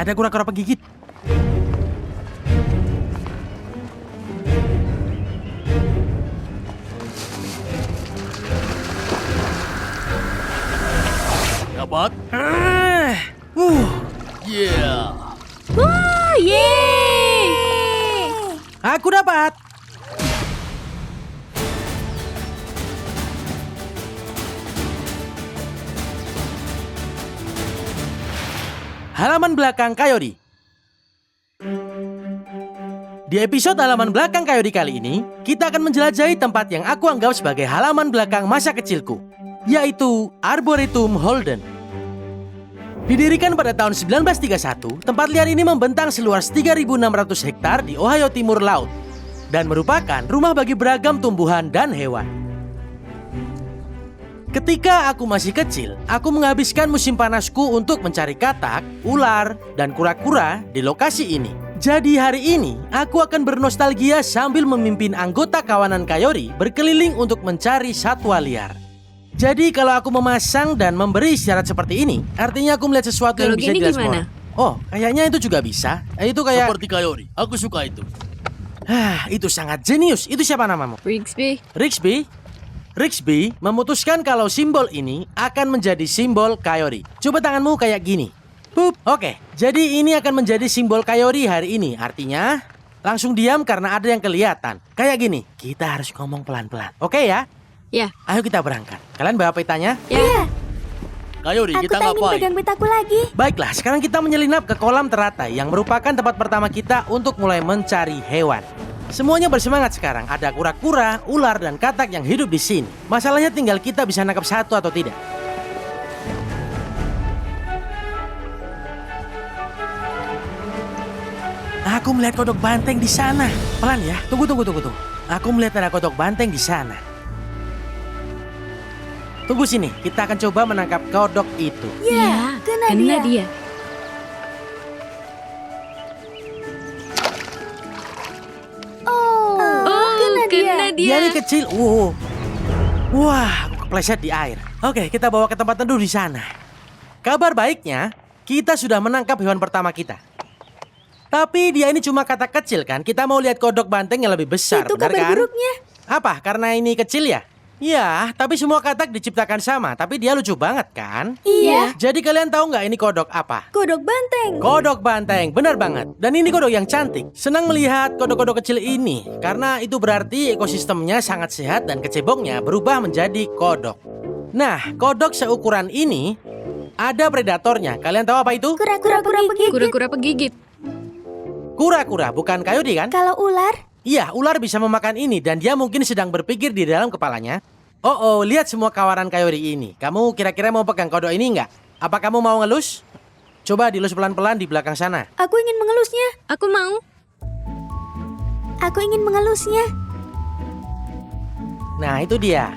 ada kura-kura penggigit. Dapat? Yeah. Wah, yeay! Aku dapat. Halaman belakang Coyote. Di episode halaman belakang Coyote kali ini, kita akan menjelajahi tempat yang aku anggap sebagai halaman belakang masa kecilku, yaitu Arboretum Holden. Didirikan pada tahun 1931, tempat liar ini membentang seluas 3.600 hektar di Ohio Timur Laut dan merupakan rumah bagi beragam tumbuhan dan hewan. Ketika aku masih kecil, aku menghabiskan musim panasku untuk mencari katak, ular, dan kura-kura di lokasi ini. Jadi hari ini, aku akan bernostalgia sambil memimpin anggota kawanan Coyote berkeliling untuk mencari satwa liar. Jadi kalau aku memasang dan memberi isyarat seperti ini, artinya aku melihat sesuatu yang Kalau bisa gini dilihat gimana? semua. Oh, kayaknya itu juga bisa. Itu kayak... Seperti Coyote. Aku suka itu. Itu sangat jenius. Itu siapa namamu? Rigsby. Rigsby? Rigsby memutuskan kalau simbol ini akan menjadi simbol Coyote. Coba tanganmu kayak gini. Hup. Oke, jadi ini akan menjadi simbol Coyote hari ini. Artinya, langsung diam karena ada yang kelihatan. Kayak gini, kita harus ngomong pelan-pelan. Oke ya? Ya. Ayo kita berangkat. Kalian bawa petanya? Ya. Coyote, Aku kita tak ingin ngapain? pegang petaku lagi. Baiklah, sekarang kita menyelinap ke kolam teratai yang merupakan tempat pertama kita untuk mulai mencari hewan. Semuanya bersemangat sekarang. Ada kura-kura, ular, dan katak yang hidup di sini. Masalahnya tinggal kita bisa nangkap satu atau tidak. Aku melihat kodok banteng di sana. Pelan ya. Tunggu. Aku melihat ada kodok banteng di sana. Tunggu sini. Kita akan coba menangkap kodok itu. Ya, kena dia. Oh, Oh, kena dia. Dia ini kecil. Wah, aku kepleset di air. Oke, kita bawa ke tempat teduh di sana. Kabar baiknya, kita sudah menangkap hewan pertama kita. Tapi dia ini cuma katak kecil kan? Kita mau lihat kodok banteng yang lebih besar, Itu benar kabar kan? buruknya. Apa? Karena ini kecil ya? Ya, tapi semua katak diciptakan sama. Tapi dia lucu banget kan? Iya, Jadi kalian tahu nggak ini kodok apa? kodok banteng. Kodok banteng, benar banget. Dan ini kodok yang cantik. Senang melihat kodok-kodok kecil ini. Karena itu berarti ekosistemnya sangat sehat dan kecebongnya berubah menjadi kodok. Nah, kodok seukuran ini ada predatornya. Kalian tahu apa itu? Kura-kura penggigit. Kura-kura penggigit. Kura-kura, bukan coyote kan? Kalau ular, Iya, ular bisa memakan ini dan dia mungkin sedang berpikir di dalam kepalanya. Oh, lihat semua kawanan coyote ini. Kamu kira-kira mau pegang kodok ini nggak? Apa kamu mau ngelus? Coba dilus pelan-pelan di belakang sana. aku ingin mengelusnya. Aku mau. Aku ingin mengelusnya. Nah, itu dia.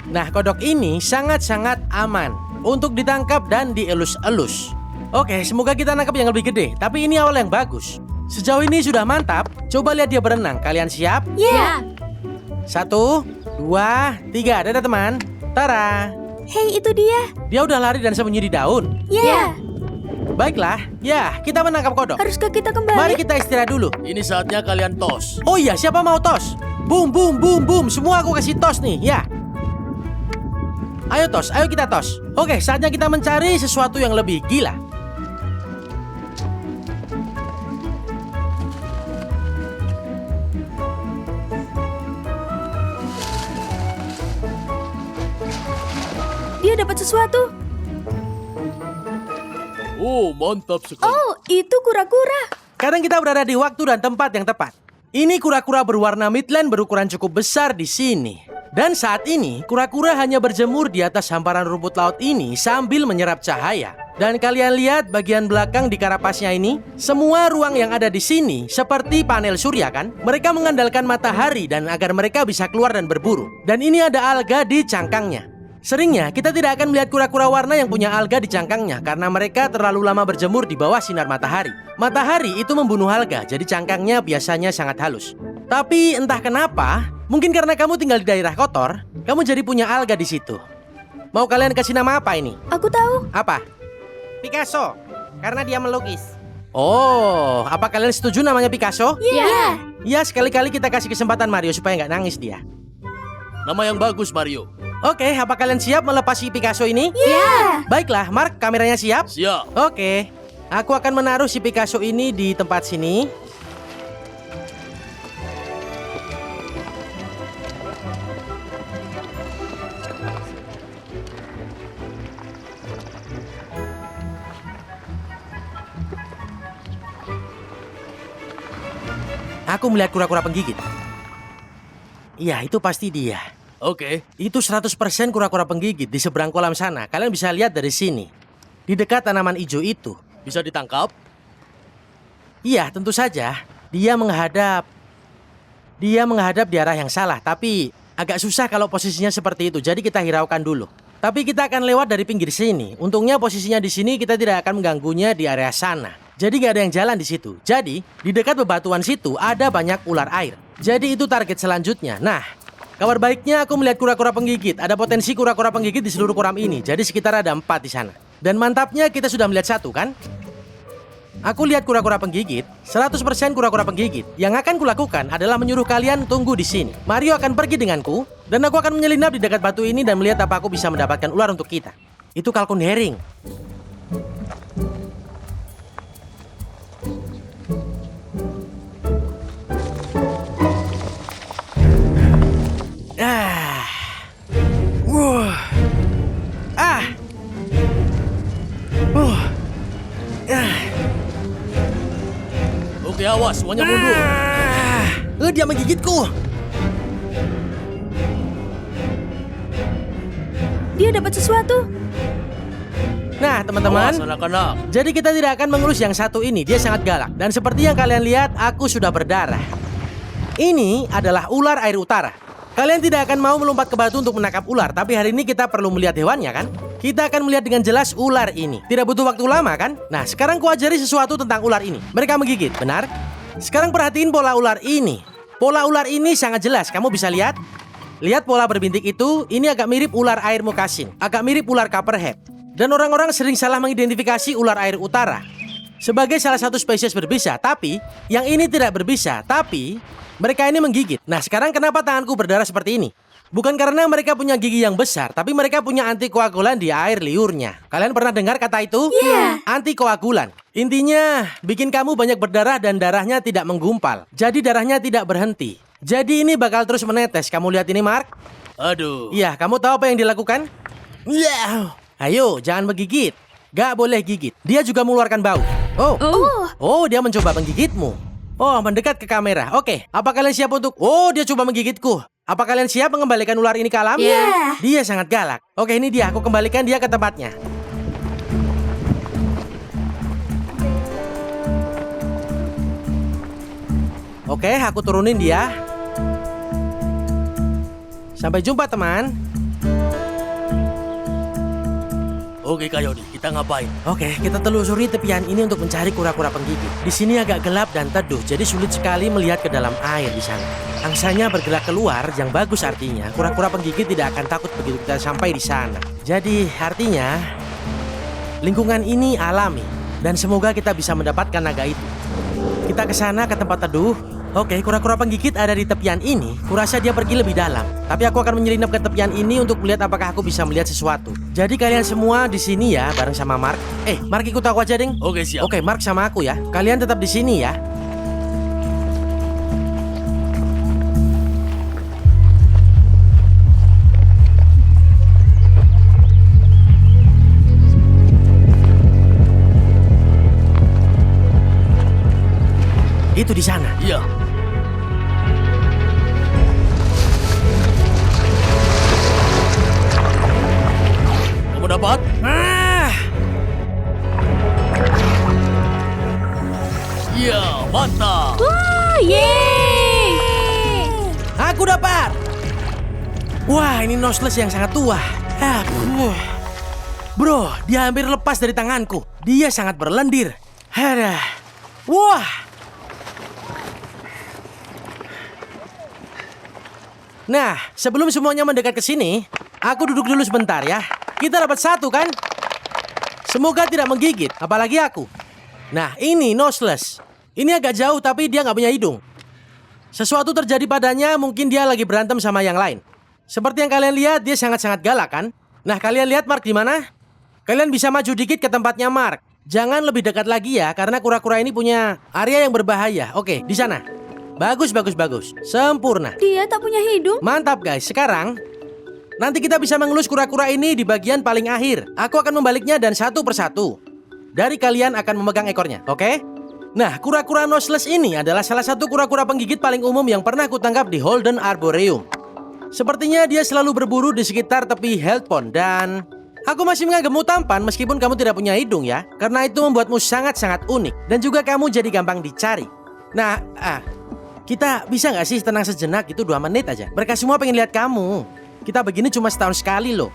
Nah, kodok ini sangat-sangat aman untuk ditangkap dan dielus-elus. Oke, semoga kita nangkap yang lebih gede. Tapi ini awal yang bagus. Sejauh ini sudah mantap. Coba lihat dia berenang. Kalian siap? Ya. 1, 2, 3. Dadah teman. Tara. Hei, itu dia. Dia udah lari dan sembunyi di daun. Ya. Baiklah. Ya, kita menangkap kodok. Haruskah kita kembali? Mari kita istirahat dulu. Ini saatnya kalian tos. Oh iya, siapa mau tos? Boom, boom, boom, boom. Semua aku kasih tos nih, ya. Ayo tos, ayo kita tos. Oke, saatnya kita mencari sesuatu yang lebih gila. Dia dapat sesuatu. Oh, mantap sekali. Oh, itu kura-kura. Kadang kita berada di waktu dan tempat yang tepat. Ini kura-kura berwarna Midland berukuran cukup besar di sini. Dan saat ini, kura-kura hanya berjemur di atas hamparan rumput laut ini sambil menyerap cahaya. Dan kalian lihat bagian belakang di karapasnya ini, semua ruang yang ada di sini seperti panel surya kan? Mereka mengandalkan matahari dan agar mereka bisa keluar dan berburu. Dan ini ada alga di cangkangnya. Seringnya, kita tidak akan melihat kura-kura warna yang punya alga di cangkangnya karena mereka terlalu lama berjemur di bawah sinar matahari. Matahari itu membunuh alga, jadi cangkangnya biasanya sangat halus. Tapi entah kenapa, mungkin karena kamu tinggal di daerah kotor, kamu jadi punya alga di situ. Mau kalian kasih nama apa ini? Aku tahu. Apa? Picasso, karena dia melukis. Oh, apa kalian setuju namanya Picasso? Ya. Ya, sekali-kali kita kasih kesempatan Mario supaya nggak nangis dia. Nama yang bagus, Mario. Oke, apa kalian siap melepas si Picasso ini? Ya. Baiklah, Mark, kameranya siap? Siap. Oke, aku akan menaruh si Picasso ini di tempat sini. Aku melihat kura-kura penggigit. Iya, itu pasti dia. Oke. Itu 100% kura-kura penggigit di seberang kolam sana. Kalian bisa lihat dari sini. Di dekat tanaman hijau itu. Bisa ditangkap? Iya, tentu saja. Dia menghadap di arah yang salah, tapi agak susah kalau posisinya seperti itu. Jadi kita hiraukan dulu. Tapi kita akan lewat dari pinggir sini. Untungnya posisinya di sini kita tidak akan mengganggunya di area sana. Jadi gak ada yang jalan di situ. Jadi di dekat bebatuan situ ada banyak ular air. Jadi itu target selanjutnya. Nah, kabar baiknya aku melihat kura-kura penggigit. Ada potensi kura-kura penggigit di seluruh kolam ini. Jadi sekitar ada 4 di sana. Dan mantapnya kita sudah melihat 1 kan? Aku lihat kura-kura penggigit, 100% kura-kura penggigit. Yang akan kulakukan adalah menyuruh kalian tunggu di sini. Mario akan pergi denganku, dan aku akan menyelinap di dekat batu ini dan melihat apa aku bisa mendapatkan ular untuk kita. Itu kalkun herring. Ah. Wah. Ah. Ah. Oke, awas. Semuanya mundur. Dia menggigitku. Dia dapat sesuatu. Nah, teman-teman, Awas, anak-anak. jadi kita tidak akan mengurus yang satu ini. Dia sangat galak. Dan seperti yang kalian lihat, aku sudah berdarah. Ini adalah ular air utara. Kalian tidak akan mau melompat ke batu untuk menangkap ular, tapi hari ini kita perlu melihat hewannya kan? Kita akan melihat dengan jelas ular ini. Tidak butuh waktu lama kan? Nah, sekarang kuajari sesuatu tentang ular ini. Mereka menggigit, benar? Sekarang perhatiin pola ular ini. Pola ular ini sangat jelas, kamu bisa lihat? Lihat pola berbintik itu, ini agak mirip ular air moccasin, agak mirip ular copperhead. Dan orang-orang sering salah mengidentifikasi ular air utara sebagai salah satu spesies berbisa, tapi yang ini tidak berbisa, tapi mereka ini menggigit. Nah, sekarang kenapa tanganku berdarah seperti ini? Bukan karena mereka punya gigi yang besar, tapi mereka punya antikoagulan di air liurnya. Kalian pernah dengar kata itu? Iya. Antikoagulan. Intinya, bikin kamu banyak berdarah dan darahnya tidak menggumpal. Jadi darahnya tidak berhenti. Jadi ini bakal terus menetes. Kamu lihat ini, Mark? Aduh. Iya, kamu tahu apa yang dilakukan? Iya. Ayo, jangan menggigit. Gak boleh gigit. Dia juga mengeluarkan bau. Oh, dia mencoba menggigitmu. Oh, mendekat ke kamera. Oke, apa kalian siap untuk... Oh, dia coba menggigitku. Apa kalian siap mengembalikan ular ini ke alam? Iya. Dia sangat galak. Oke, ini dia. Aku kembalikan dia ke tempatnya. Oke, aku turunin dia. Sampai jumpa, teman. Oke, Kayodi, kita ngapain? Oke, kita telusuri tepian ini untuk mencari kura-kura penggigit. Di sini agak gelap dan teduh, jadi sulit sekali melihat ke dalam air di sana. Angsanya bergerak keluar, yang bagus artinya kura-kura penggigit tidak akan takut begitu kita sampai di sana. Jadi artinya lingkungan ini alami dan semoga kita bisa mendapatkan naga itu. Kita ke sana ke tempat teduh. Oke, kura-kura penggigit ada di tepian ini. Kurasa dia pergi lebih dalam. Tapi aku akan menyelinap ke tepian ini untuk melihat apakah aku bisa melihat sesuatu. Jadi kalian semua di sini ya, bareng sama Mark. Mark ikut aku aja, Ding. Oke, siap. Oke, Mark sama aku ya. Kalian tetap di sini ya. Itu di sana. Iya. Kamu dapat? Iya, mantap. Wah, yeay. Aku dapat. Wah, ini noseless yang sangat tua. Bro, dia hampir lepas dari tanganku. Dia sangat berlendir. Wah. Nah, sebelum semuanya mendekat ke sini, aku duduk dulu sebentar ya. Kita dapat satu kan? Semoga tidak menggigit, apalagi aku. Nah, ini Noseless. Ini agak jauh tapi dia nggak punya hidung. Sesuatu terjadi padanya, mungkin dia lagi berantem sama yang lain. Seperti yang kalian lihat, dia sangat-sangat galak kan? Nah, kalian lihat Mark di mana? Kalian bisa maju dikit ke tempatnya Mark. Jangan lebih dekat lagi ya, karena kura-kura ini punya area yang berbahaya. Oke, di sana. Bagus, bagus, bagus. Sempurna. Dia tak punya hidung. Mantap guys, sekarang nanti kita bisa mengelus kura-kura ini di bagian paling akhir. Aku akan membaliknya dan satu persatu. Dari kalian akan memegang ekornya, oke? Nah, kura-kura Noseless ini adalah salah satu kura-kura penggigit paling umum yang pernah kutangkap di Holden Arboreum. Sepertinya dia selalu berburu di sekitar tepi Health Pond dan aku masih menganggapmu tampan meskipun kamu tidak punya hidung ya. Karena itu membuatmu sangat-sangat unik dan juga kamu jadi gampang dicari. Nah, kita bisa nggak sih tenang sejenak itu 2 menit aja? Mereka semua pengen lihat kamu. Kita begini cuma setahun sekali loh.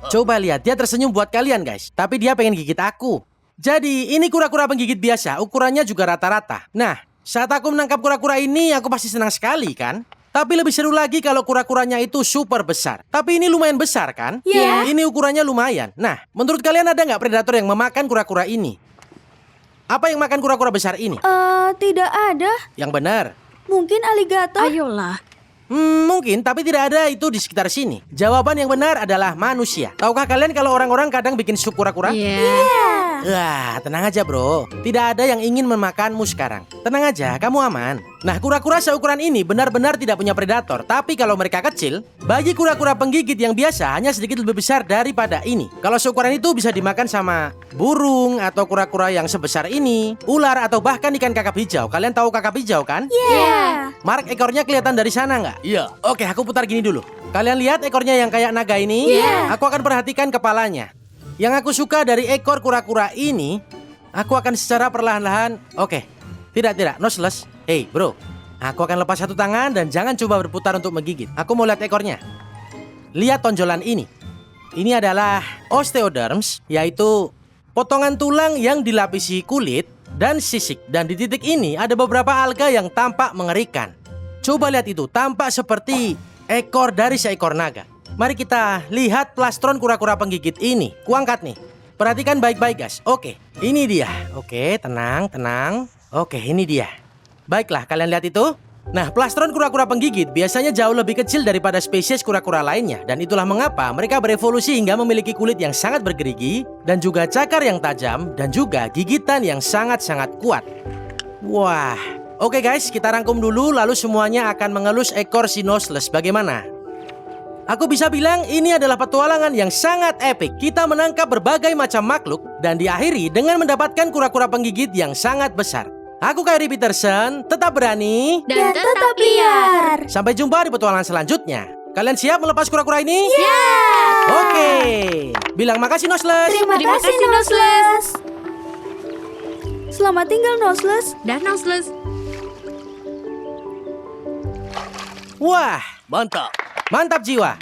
Coba lihat, dia tersenyum buat kalian guys. Tapi dia pengen gigit aku. Jadi ini kura-kura penggigit biasa, ukurannya juga rata-rata. Nah, saat aku menangkap kura-kura ini, aku pasti senang sekali kan? Tapi lebih seru lagi kalau kura-kuranya itu super besar. Tapi ini lumayan besar kan? Iya. Ini ukurannya lumayan. Nah, menurut kalian ada nggak predator yang memakan kura-kura ini? Apa yang makan kura-kura besar ini? Tidak ada. Yang benar. Mungkin aligator. Ayolah. Mungkin, tapi tidak ada itu di sekitar sini. Jawaban yang benar adalah manusia. Tahukah kalian kalau orang-orang kadang bikin sup kura-kura? Iya. Wah, tenang aja bro. Tidak ada yang ingin memakanmu sekarang. Tenang aja, kamu aman. Nah, kura-kura seukuran ini benar-benar tidak punya predator. Tapi kalau mereka kecil, bagi kura-kura penggigit yang biasa hanya sedikit lebih besar daripada ini. Kalau seukuran itu bisa dimakan sama burung atau kura-kura yang sebesar ini, ular atau bahkan ikan kakap hijau. Kalian tahu kakap hijau kan? Iya. Mark, ekornya kelihatan dari sana nggak? Iya. Oke, aku putar gini dulu. Kalian lihat ekornya yang kayak naga ini? Iya. Aku akan perhatikan kepalanya. Yang aku suka dari ekor kura-kura ini, aku akan secara perlahan-lahan... Oke, tidak, Noseless. Hey bro, aku akan lepas satu tangan dan jangan coba berputar untuk menggigit. Aku mau lihat ekornya. Lihat tonjolan ini. Ini adalah osteoderms, yaitu potongan tulang yang dilapisi kulit dan sisik. Dan di titik ini ada beberapa alga yang tampak mengerikan. Coba lihat itu, tampak seperti ekor dari seekor naga. Mari kita lihat plastron kura-kura penggigit ini. Kuangkat nih. Perhatikan baik-baik guys. Oke, ini dia. Oke, tenang. Oke, ini dia. Baiklah, kalian lihat itu? Nah, plastron kura-kura penggigit biasanya jauh lebih kecil daripada spesies kura-kura lainnya. Dan itulah mengapa mereka berevolusi hingga memiliki kulit yang sangat bergerigi, dan juga cakar yang tajam, dan juga gigitan yang sangat-sangat kuat. Wah. Oke guys, kita rangkum dulu lalu semuanya akan mengelus ekor si Noseless. Bagaimana? Aku bisa bilang ini adalah petualangan yang sangat epik. Kita menangkap berbagai macam makhluk dan diakhiri dengan mendapatkan kura-kura penggigit yang sangat besar. Aku Kyrie Peterson, tetap berani Dan tetap liar. Sampai jumpa di petualangan selanjutnya. Kalian siap melepas kura-kura ini? Ya. Oke. Bilang makasih Noseless. Terima kasih, Noseless. Selamat tinggal, Noseless. Dan Noseless. Wah, Mantap. mantap jiwa.